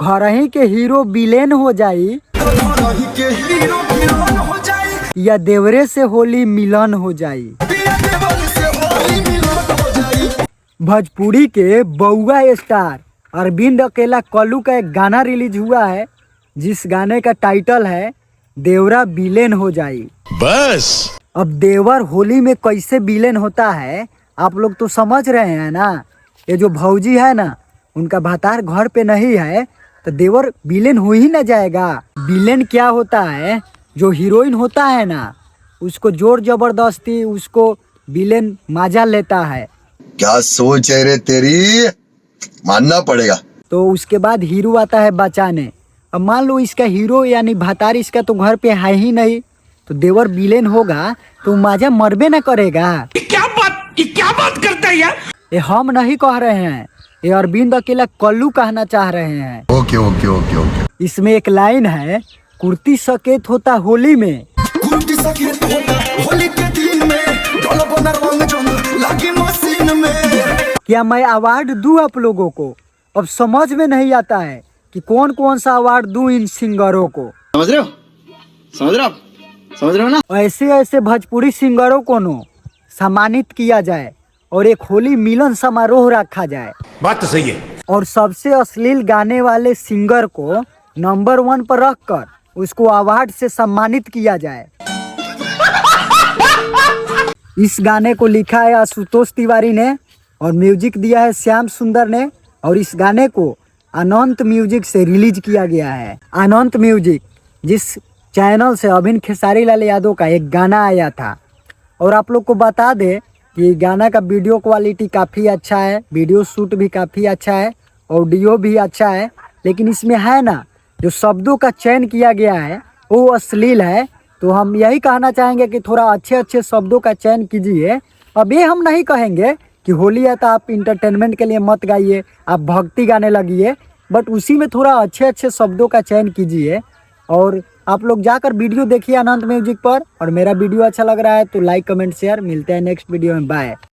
घर ही के hero villain हो जाई या देवरे से होली मिलन हो जाई। भोजपुरी के बउआ स्टार अरविंद अकेला कल्लू का एक गाना रिलीज हुआ है जिस गाने का टाइटल है देवरा विलेन हो जाई। बस अब देवर होली में कैसे विलेन होता है आप लोग तो समझ रहे हैं ना। ये जो भौजी है ना उनका भातार घर पे नहीं है तो देवर विलेन हो ही ना जाएगा। विलेन क्या होता है, जो हीरोइन होता है ना उसको जोर जबरदस्ती उसको विलेन मजा लेता है। क्या सोच है रे तेरी, मानना पड़ेगा। तो उसके बाद हीरो आता है बचाने। अब मान लो इसका हीरो यानी भातार इसका तो घर पे है ही नहीं तो देवर विलेन होगा तो मजा मरबे ना करेगा। ये क्या बात करता है यार। ये हम नहीं कह रहे हैं, ये अरविंद अकेला कल्लू कहना चाह रहे हैं। Okay okay okay okay. इसमें एक लाइन है कुर्ती सकेत होता होली में, कुर्ती सकेत होता होली के दिन में, डोला बना रंग जंग लागी मशीन में। क्या मैं अवार्ड दूं आप लोगों को? अब समझ में नहीं आता है कि कौन कौन सा अवार्ड दूं इन सिंगरों को। समझ रहे हो, समझ रहे हो आप, समझ रहे हो ना। ऐसे ऐसे भोजपुरी सिंगरों को नो सम्मानित किया जाए और एक होली मिलन समारोह रखा जाए। बात तो सही है। और सबसे अश्लील गाने वाले सिंगर को नंबर 1 पर रखकर उसको अवार्ड से सम्मानित किया जाए। इस गाने को लिखा है आशुतोष तिवारी ने और म्यूजिक दिया है श्याम सुंदर ने और इस गाने को अनंत म्यूजिक से रिलीज किया गया है। अनंत म्यूजिक जिस चैनल से अभिन खेसारी लाल यादव का एक गाना आया था। और आप लोग को बता दे कि गाना का वीडियो क्वालिटी काफ़ी अच्छा है, वीडियो शूट भी काफ़ी अच्छा है, ऑडियो भी अच्छा है, लेकिन इसमें है ना जो शब्दों का चयन किया गया है वो अश्लील है। तो हम यही कहना चाहेंगे कि थोड़ा अच्छे अच्छे शब्दों का चयन कीजिए। अब ये हम नहीं कहेंगे कि होली है तो आप इंटरटेनमेंट के लिए मत गाइए, आप भक्ति गाने लगिए, बट उसी में थोड़ा अच्छे अच्छे शब्दों का चयन कीजिए। और आप लोग जाकर वीडियो देखिए अनंत म्यूजिक पर। और मेरा वीडियो अच्छा लग रहा है तो लाइक कमेंट शेयर। मिलते हैं नेक्स्ट वीडियो में, बाय।